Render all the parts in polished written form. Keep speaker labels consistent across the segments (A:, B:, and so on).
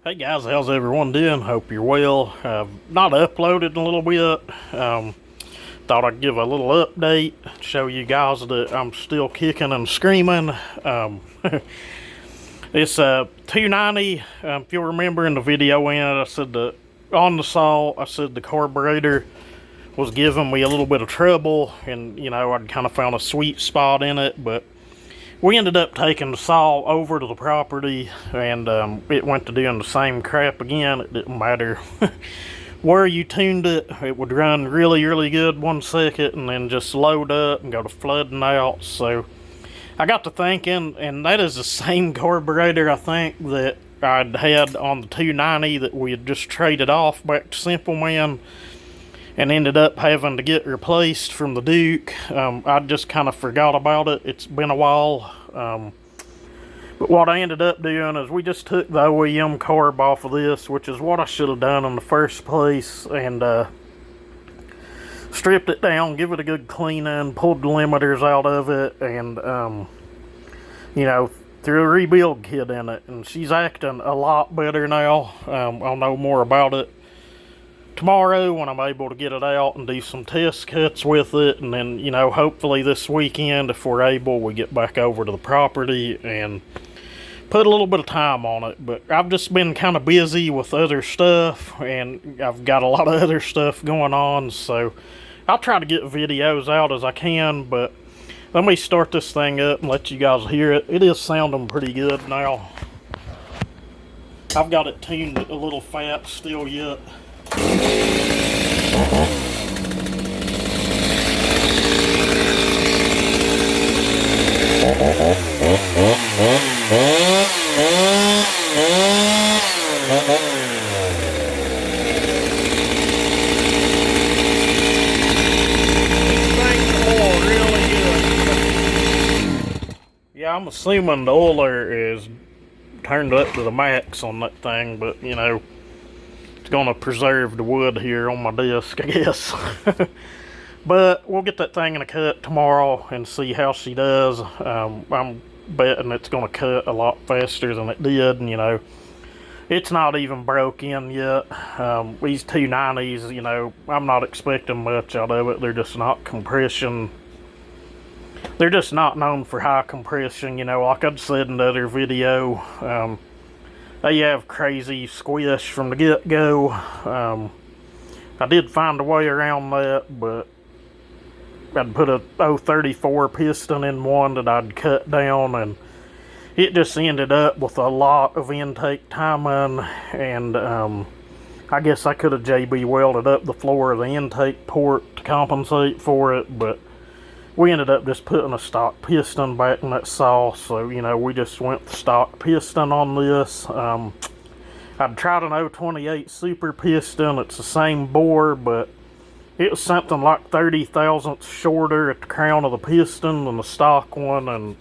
A: Hey guys, how's everyone doing? Hope you're well. Not uploaded in a little bit. Thought I'd give a little update, show you guys that I'm still kicking and screaming. It's 290. If you'll remember in the video I said that on the saw, I said the carburetor was giving me a little bit of trouble, and I'd kind of found a sweet spot in it, but we ended up taking the saw over to the property, and it went to doing the same crap again. It didn't matter where you tuned it. It would run really good 1 second and then just load up and go to flooding out. So I got to thinking, and that is the same carburetor I think that I'd had on the 290 that we had just traded off back to Simple Man and ended up having to get replaced from the Duke. I just kind of forgot about it. It's been a while. But what I ended up doing is we just took the OEM carb off of this, which is what I should have done in the first place, and stripped it down, give it a good cleaning, pulled the limiters out of it, and threw a rebuild kit in it. And she's acting a lot better now. I'll know more about it tomorrow when I'm able to get it out and do some test cuts with it, and then hopefully this weekend, if we're able, we get back over to the property and put a little bit of time on it. But I've just been kind of busy with other stuff, and I've got a lot of other stuff going on, so I'll try to get videos out as I can. But let me start this thing up and let you guys hear it. It is sounding pretty good now. I've got it tuned a little fat still yet. Yeah, I'm assuming the oiler is turned up to the max on that thing, but it's gonna preserve the wood here on my disc, I guess. But we'll get that thing in a cut tomorrow and see how she does. I'm betting it's gonna cut a lot faster than it did, and it's not even broke in yet. These 290s, I'm not expecting much out of it. They're just not compression. They're just not known for high compression, like I'd said in the other video. They have crazy squish from the get-go. I did find a way around that, but I'd put a 034 piston in one that I'd cut down, and it just ended up with a lot of intake timing, and I guess I could have JB welded up the floor of the intake port to compensate for it, but we ended up just putting a stock piston back in that saw, so we just went with stock piston on this. I'd tried an 028 super piston. It's the same bore, but it was something like 30 thousandths shorter at the crown of the piston than the stock one, and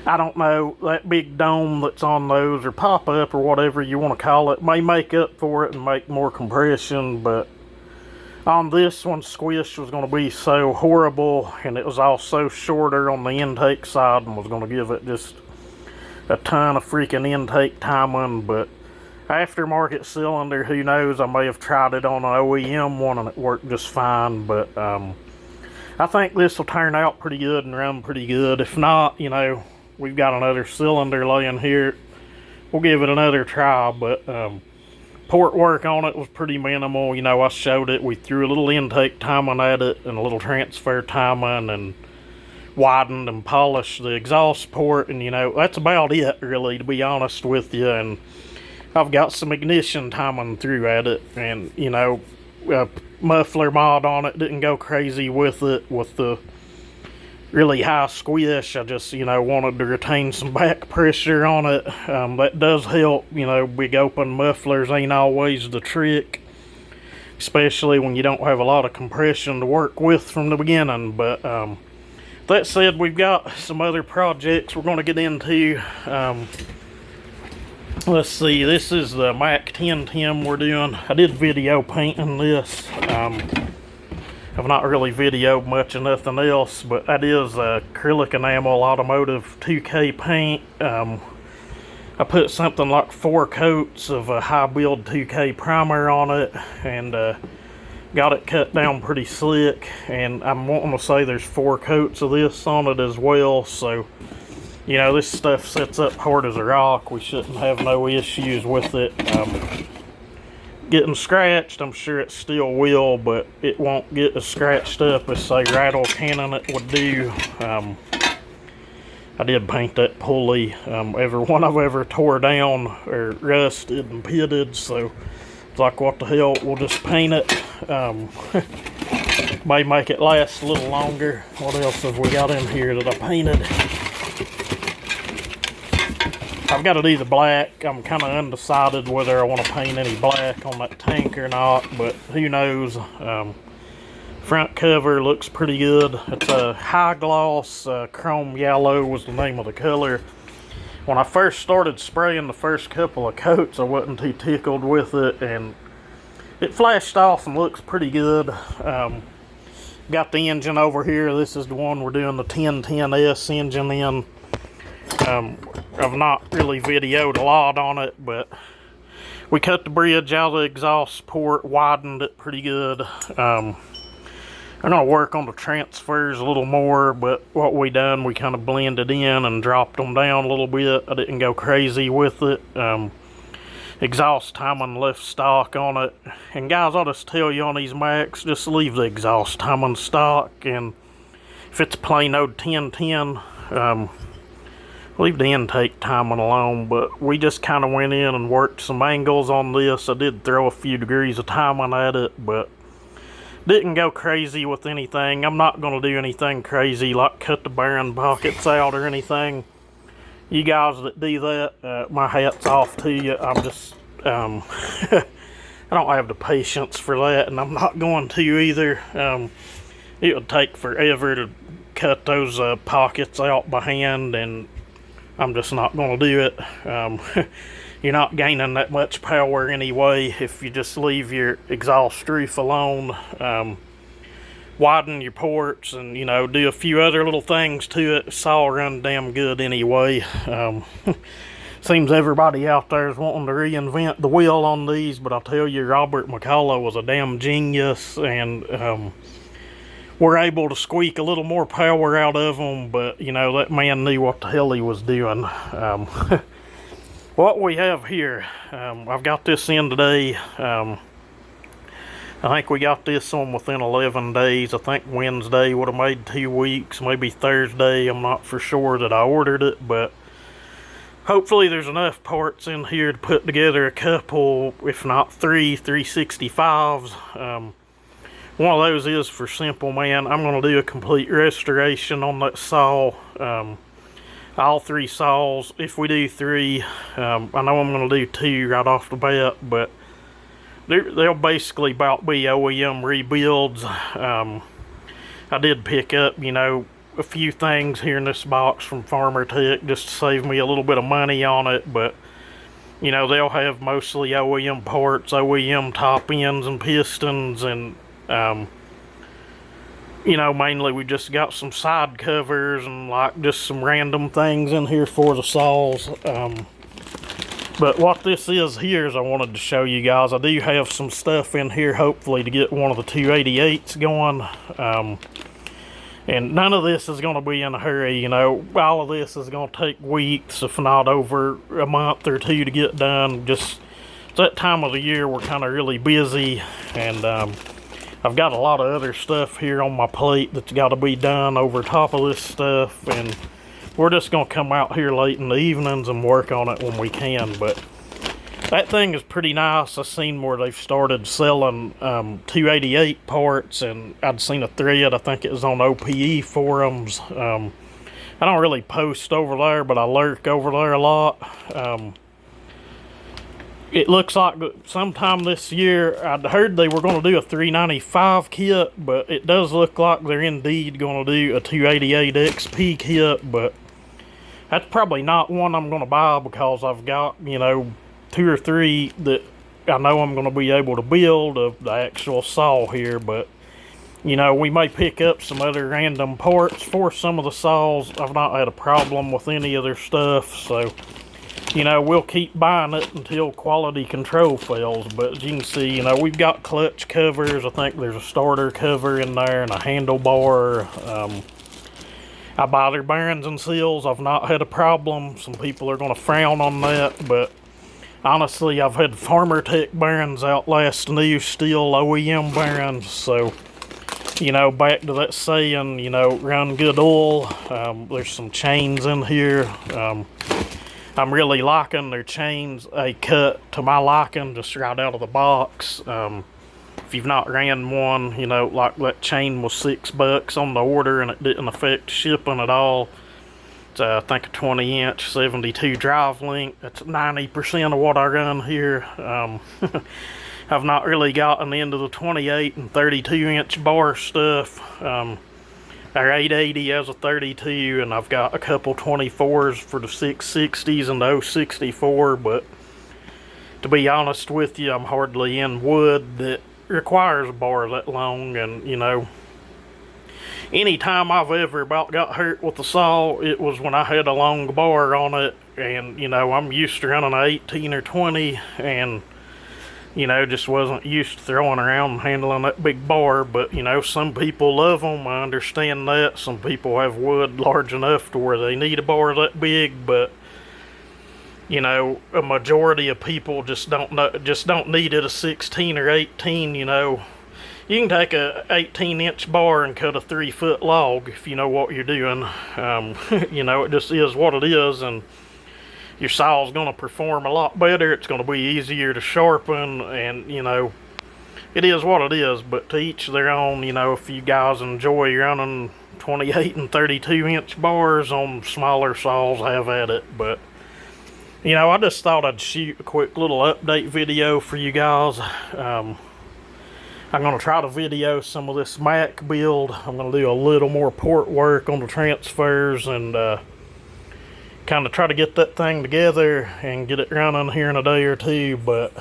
A: I don't know, that big dome that's on those, or pop-up, or whatever you want to call it, may make up for it and make more compression, but on this one, squish was going to be so horrible, and it was also shorter on the intake side and was going to give it just a ton of freaking intake timing. But aftermarket cylinder, who knows, I may have tried it on an OEM one and it worked just fine. But I think this will turn out pretty good and run pretty good. If not, we've got another cylinder laying here. We'll give it another try, but port work on it was pretty minimal. I showed it. We threw a little intake timing at it and a little transfer timing and widened and polished the exhaust port, and that's about it, really, to be honest with you. And I've got some ignition timing through at it, and a muffler mod on it. Didn't go crazy with it with the really high squish. I just wanted to retain some back pressure on it. That does help. Big open mufflers ain't always the trick, especially when you don't have a lot of compression to work with from the beginning. But that said, we've got some other projects we're going to get into. Let's see, this is the Mac 1010 we're doing. I did video painting this. I've not really videoed much of nothing else, but that is acrylic enamel automotive 2K paint. I I put something like 4 coats of a high build 2K primer on it, and got it cut down pretty slick. And I'm wanting to say there's 4 coats of this on it as well, so you know, this stuff sets up hard as a rock. We shouldn't have no issues with it getting scratched. I'm sure it still will, but it won't get as scratched up as, say, rattle cannon it would do. I did paint that pulley. Every one I've ever tore down or rusted and pitted, so it's like, what the hell, we'll just paint it. May make it last a little longer. What else have we got in here that I painted? I've got it either black. I'm kind of undecided whether I want to paint any black on that tank or not, but who knows. Front cover looks pretty good. It's a high gloss chrome yellow was the name of the color. When I first started spraying the first couple of coats, I wasn't too tickled with it, and it flashed off and looks pretty good. Got the engine over here. This is the one we're doing the 1010S engine in. I've not really videoed a lot on it, but we cut the bridge out of the exhaust port, widened it pretty good. I'm going to work on the transfers a little more, but what we done, we kind of blended in and dropped them down a little bit. I didn't go crazy with it. Exhaust timing left stock on it. And guys, I'll just tell you on these Macs, just leave the exhaust timing stock. And if it's plain old 1010, leave the intake timing alone. But we just kind of went in and worked some angles on this. I did throw a few degrees of timing at it, but didn't go crazy with anything. I'm not going to do anything crazy like cut the bearing pockets out or anything. You guys that do that, my hat's off to you. I'm just, I don't have the patience for that, and I'm not going to either. It would take forever to cut those pockets out by hand, and I'm just not going to do it. You're not gaining that much power anyway if you just leave your exhaust roof alone. Widen your ports and, you know, do a few other little things to it. It's all run damn good anyway. Seems everybody out there is wanting to reinvent the wheel on these, but I'll tell you, Robert McCulloch was a damn genius, and we're able to squeak a little more power out of them, but, you know, that man knew what the hell he was doing. What we have here, I've got this in today. I think we got this on within 11 days. I think Wednesday would have made 2 weeks, maybe Thursday. I'm not for sure that I ordered it, but hopefully there's enough parts in here to put together a couple, if not 3 365s. One of those is for Simple Man. I'm going to do a complete restoration on that saw. All 3 saws. If we do 3, I know I'm going to do 2 right off the bat, but they'll basically about be OEM rebuilds. I did pick up, you know, a few things here in this box from Farmer Tech just to save me a little bit of money on it, but you know, they'll have mostly OEM parts, OEM top ends and pistons, and you know, mainly we just got some side covers and like just some random things in here for the saws. But what this is here is I wanted to show you guys. I do have some stuff in here, hopefully, to get one of the 288s going. And none of this is going to be in a hurry, you know. All of this is going to take weeks, if not over a month or 2 to get done. Just it's that time of the year we're kind of really busy, and I've got a lot of other stuff here on my plate that's got to be done over top of this stuff, and we're just going to come out here late in the evenings and work on it when we can. But that thing is pretty nice. I've seen where they've started selling 288 parts, and I'd seen a thread, I think it was on OPE forums. I don't really post over there, but I lurk over there a lot. It looks like sometime this year, I'd heard they were going to do a 395 kit, but it does look like they're indeed going to do a 288 XP kit, but that's probably not one I'm going to buy because I've got, you know, 2 or 3 that I know I'm going to be able to build of the actual saw here. But, you know, we may pick up some other random parts for some of the saws. I've not had a problem with any of their stuff, so you know, we'll keep buying it until quality control fails. But as you can see, you know, we've got clutch covers. I think there's a starter cover in there and a handlebar. I buy their bearings and seals. I've not had a problem. Some people are going to frown on that, but honestly, I've had Farmer Tech bearings outlast new steel OEM bearings. So, you know, back to that saying, you know, run good oil. There's some chains in here. I'm really liking their chains. They cut to my liking just right out of the box. If you've not ran one, you know, like that chain was $6 on the order and it didn't affect shipping at all. It's I think a 20-inch 72 drive link. That's 90% of what I run here. I've not really gotten into the 28 and 32-inch bar stuff. Our 880 has a 32, and I've got a couple 24s for the 660s and the 064, but to be honest with you, I'm hardly in wood that requires a bar that long. And you know, anytime I've ever about got hurt with the saw, it was when I had a long bar on it. And you know, I'm used to running an 18 or 20, and you know, just wasn't used to throwing around and handling that big bar. But you know, some people love them, I understand that. Some people have wood large enough to where they need a bar that big, but you know, a majority of people just don't need it a 16 or 18. You know, you can take a 18-inch bar and cut a 3-foot log if you know what you're doing. You know, it just is what it is, and your saw is going to perform a lot better. It's going to be easier to sharpen, and you know, it is what it is. But to each their own. You know, if you guys enjoy running 28 and 32-inch bars on smaller saws, have at it. But you know, I just thought I'd shoot a quick little update video for you guys. I'm going to try to video some of this Mac build. I'm going to do a little more port work on the transfers, and kind of try to get that thing together and get it running here in a day or two. But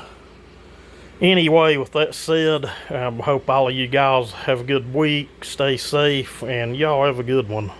A: anyway, with that said, hope all of you guys have a good week, stay safe, and y'all have a good one.